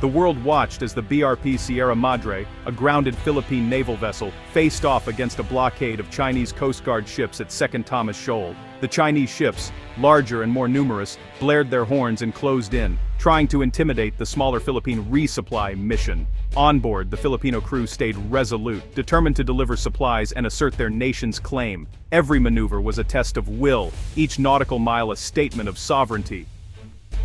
The world watched as the BRP Sierra Madre, a grounded Philippine naval vessel, faced off against a blockade of Chinese Coast Guard ships at Second Thomas Shoal. The Chinese ships, larger and more numerous, blared their horns and closed in, trying to intimidate the smaller Philippine resupply mission. On board, the Filipino crew stayed resolute, determined to deliver supplies and assert their nation's claim. Every maneuver was a test of will, each nautical mile a statement of sovereignty.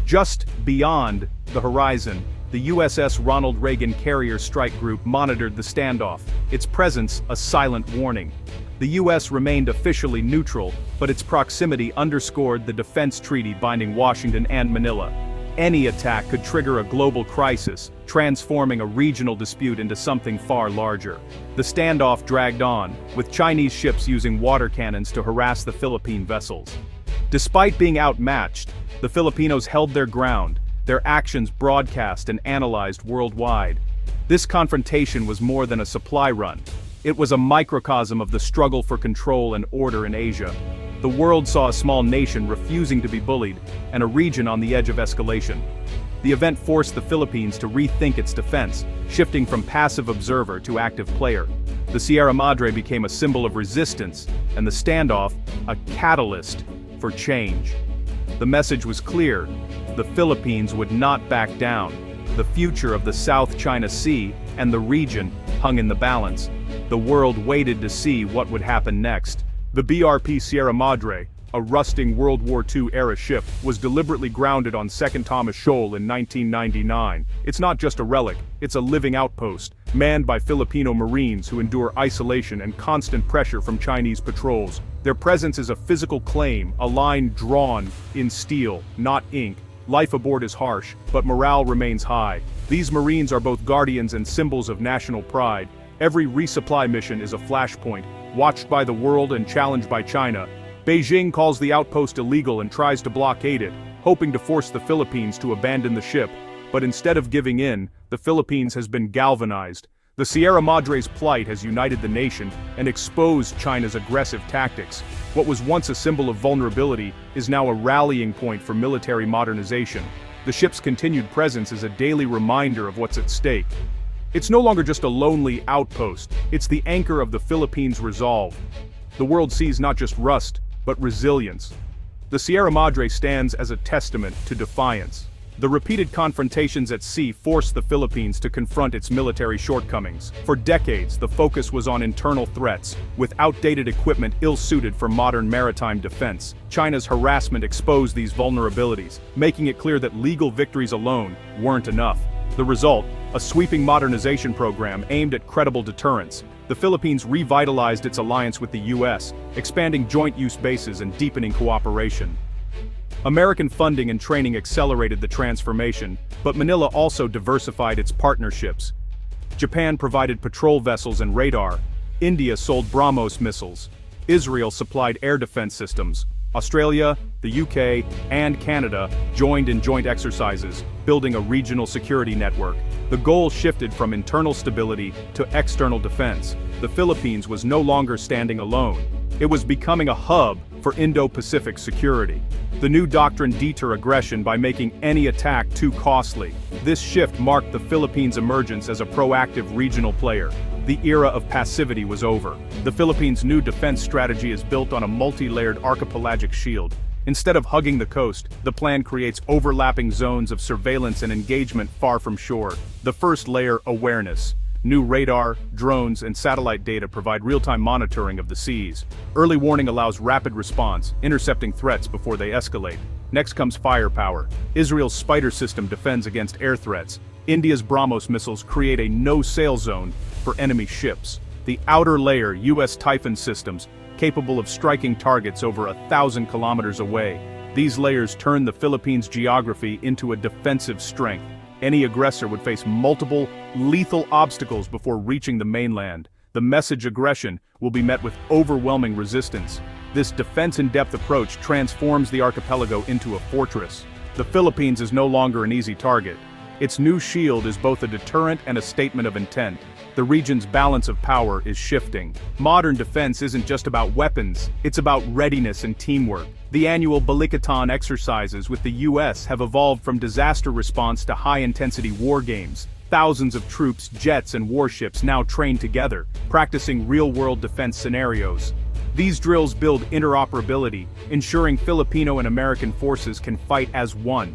Just beyond the horizon, the USS Ronald Reagan Carrier Strike Group monitored the standoff, its presence a silent warning. The U.S. remained officially neutral, but its proximity underscored the defense treaty binding Washington and Manila. Any attack could trigger a global crisis, transforming a regional dispute into something far larger. The standoff dragged on, with Chinese ships using water cannons to harass the Philippine vessels. Despite being outmatched, the Filipinos held their ground, their actions broadcast and analyzed worldwide. This confrontation was more than a supply run. It was a microcosm of the struggle for control and order in Asia. The world saw a small nation refusing to be bullied, and a region on the edge of escalation. The event forced the Philippines to rethink its defense, shifting from passive observer to active player. The Sierra Madre became a symbol of resistance, and the standoff, a catalyst for change. The message was clear: the Philippines would not back down. The future of the South China Sea and the region hung in the balance. The world waited to see what would happen next. The BRP Sierra Madre, a rusting World War II-era ship, was deliberately grounded on Second Thomas Shoal in 1999. It's not just a relic, it's a living outpost, manned by Filipino Marines who endure isolation and constant pressure from Chinese patrols. Their presence is a physical claim, a line drawn in steel, not ink. Life aboard is harsh, but morale remains high. These Marines are both guardians and symbols of national pride. Every resupply mission is a flashpoint, watched by the world and challenged by China. Beijing calls the outpost illegal and tries to blockade it, hoping to force the Philippines to abandon the ship. But instead of giving in, the Philippines has been galvanized. The Sierra Madre's plight has united the nation and exposed China's aggressive tactics. What was once a symbol of vulnerability is now a rallying point for military modernization. The ship's continued presence is a daily reminder of what's at stake. It's no longer just a lonely outpost, it's the anchor of the Philippines' resolve. The world sees not just rust, but resilience. The Sierra Madre stands as a testament to defiance. The repeated confrontations at sea forced the Philippines to confront its military shortcomings. For decades, the focus was on internal threats, with outdated equipment ill-suited for modern maritime defense. China's harassment exposed these vulnerabilities, making it clear that legal victories alone weren't enough. The result, a sweeping modernization program aimed at credible deterrence. The Philippines revitalized its alliance with the U.S., expanding joint-use bases and deepening cooperation. American funding and training accelerated the transformation, but Manila also diversified its partnerships. Japan provided patrol vessels and radar. India sold BrahMos missiles. Israel supplied air defense systems. Australia, the UK, and Canada joined in joint exercises, building a regional security network. The goal shifted from internal stability to external defense. The Philippines was no longer standing alone. It was becoming a hub for Indo-Pacific security. The new doctrine deter aggression by making any attack too costly. This shift marked the Philippines' emergence as a proactive regional player. The era of passivity was over. The Philippines' new defense strategy is built on a multi-layered archipelagic shield. Instead of hugging the coast, the plan creates overlapping zones of surveillance and engagement far from shore. The first layer, awareness. New radar, drones, and satellite data provide real-time monitoring of the seas. Early warning allows rapid response, intercepting threats before they escalate. Next comes firepower. Israel's Spider system defends against air threats. India's BrahMos missiles create a no-sail zone for enemy ships. The outer layer, U.S. Typhoon systems, capable of striking targets over 1,000 kilometers away. These layers turn the Philippines' geography into a defensive strength. Any aggressor would face multiple, lethal obstacles before reaching the mainland. The message aggression will be met with overwhelming resistance. This defense-in-depth approach transforms the archipelago into a fortress. The Philippines is no longer an easy target. Its new shield is both a deterrent and a statement of intent. The region's balance of power is shifting. Modern defense isn't just about weapons, it's about readiness and teamwork. The annual Balikatan exercises with the US have evolved from disaster response to high-intensity war games. Thousands of troops, jets, and warships now train together, practicing real-world defense scenarios. These drills build interoperability, ensuring Filipino and American forces can fight as one.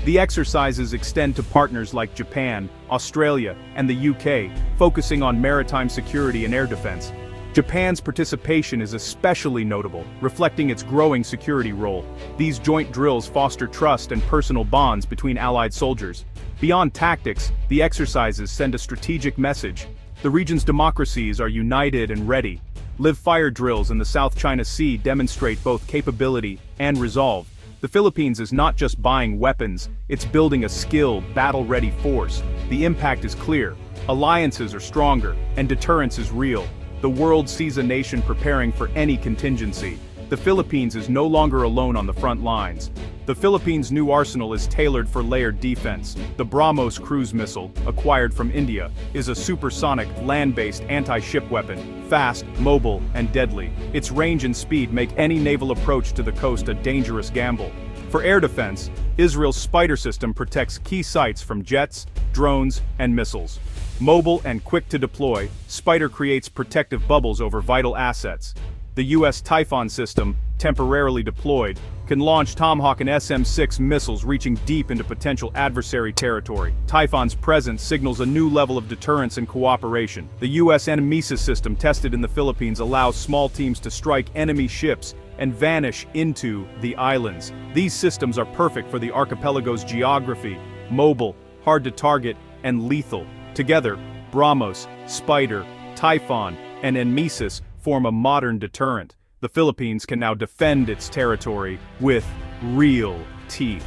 The exercises extend to partners like Japan, Australia, and the UK, focusing on maritime security and air defense. Japan's participation is especially notable, reflecting its growing security role. These joint drills foster trust and personal bonds between allied soldiers. Beyond tactics, the exercises send a strategic message. The region's democracies are united and ready. Live fire drills in the South China Sea demonstrate both capability and resolve. The Philippines is not just buying weapons, it's building a skilled, battle-ready force. The impact is clear. Alliances are stronger, and deterrence is real. The world sees a nation preparing for any contingency. The Philippines is no longer alone on the front lines. The Philippines' new arsenal is tailored for layered defense. The BrahMos cruise missile, acquired from India, is a supersonic, land-based anti-ship weapon, fast, mobile, and deadly. Its range and speed make any naval approach to the coast a dangerous gamble. For air defense, Israel's Spider system protects key sites from jets, drones, and missiles. Mobile and quick to deploy, Spider creates protective bubbles over vital assets. The US Typhoon system, temporarily deployed, can launch Tomahawk and SM-6 missiles reaching deep into potential adversary territory. Typhoon's presence signals a new level of deterrence and cooperation. The US Nemesis system tested in the Philippines allows small teams to strike enemy ships and vanish into the islands. These systems are perfect for the archipelago's geography, mobile, hard to target, and lethal. Together, BrahMos, Spider, Typhoon, and Nemesis form a modern deterrent. The Philippines can now defend its territory with real teeth.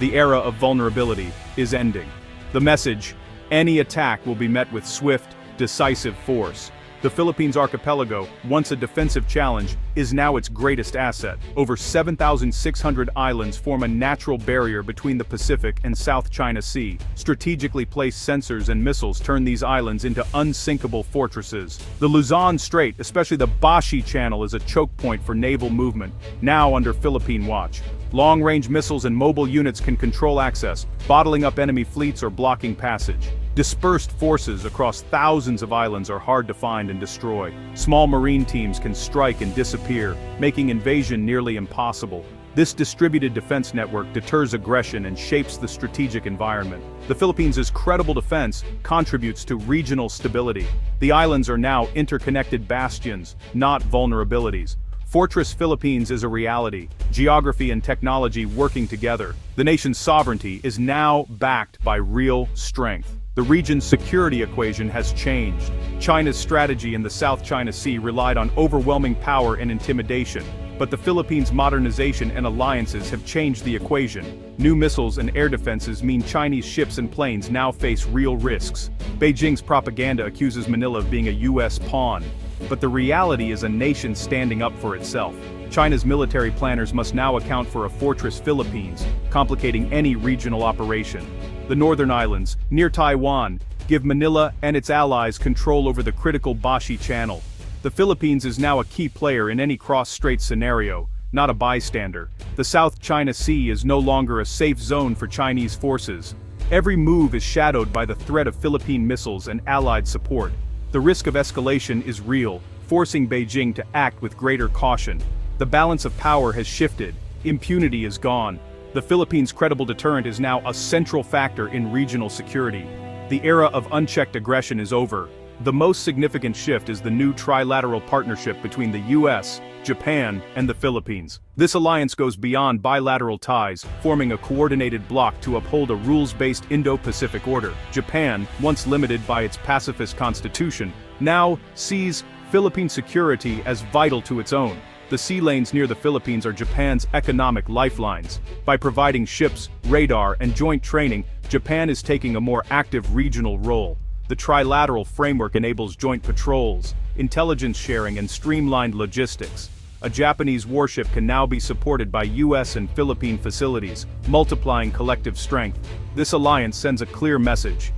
The era of vulnerability is ending. The message: any attack will be met with swift, decisive force. The Philippines archipelago, once a defensive challenge, is now its greatest asset. Over 7,600 islands form a natural barrier between the Pacific and South China Sea. Strategically placed sensors and missiles turn these islands into unsinkable fortresses. The Luzon Strait, especially the Bashi Channel, is a choke point for naval movement, now under Philippine watch. Long-range missiles and mobile units can control access, bottling up enemy fleets or blocking passage. Dispersed forces across thousands of islands are hard to find and destroy. Small marine teams can strike and disappear, making invasion nearly impossible. This distributed defense network deters aggression and shapes the strategic environment. The Philippines' credible defense contributes to regional stability. The islands are now interconnected bastions, not vulnerabilities. Fortress Philippines is a reality, geography and technology working together. The nation's sovereignty is now backed by real strength. The region's security equation has changed. China's strategy in the South China Sea relied on overwhelming power and intimidation, but the Philippines' modernization and alliances have changed the equation. New missiles and air defenses mean Chinese ships and planes now face real risks. Beijing's propaganda accuses Manila of being a US pawn, but the reality is a nation standing up for itself. China's military planners must now account for a fortress Philippines, complicating any regional operation. The northern islands, near Taiwan, give Manila and its allies control over the critical Bashi Channel. The Philippines is now a key player in any cross-strait scenario, not a bystander. The South China Sea is no longer a safe zone for Chinese forces. Every move is shadowed by the threat of Philippine missiles and allied support. The risk of escalation is real, forcing Beijing to act with greater caution. The balance of power has shifted. Impunity is gone. The Philippines' credible deterrent is now a central factor in regional security. The era of unchecked aggression is over. The most significant shift is the new trilateral partnership between the US, Japan, and the Philippines. This alliance goes beyond bilateral ties, forming a coordinated bloc to uphold a rules-based Indo-Pacific order. Japan, once limited by its pacifist constitution, now sees Philippine security as vital to its own. The sea lanes near the Philippines are Japan's economic lifelines. By providing ships, radar, and joint training, Japan is taking a more active regional role. The trilateral framework enables joint patrols, intelligence sharing, and streamlined logistics. A Japanese warship can now be supported by US and Philippine facilities, multiplying collective strength. This alliance sends a clear message.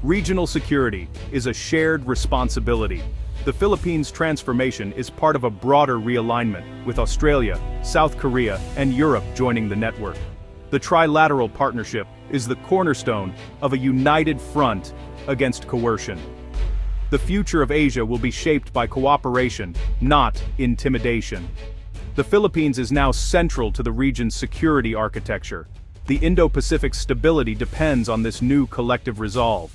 Regional security is a shared responsibility. The Philippines' transformation is part of a broader realignment, with Australia, South Korea, and Europe joining the network. The trilateral partnership is the cornerstone of a united front against coercion. The future of Asia will be shaped by cooperation, not intimidation. The Philippines is now central to the region's security architecture. The Indo-Pacific stability depends on this new collective resolve.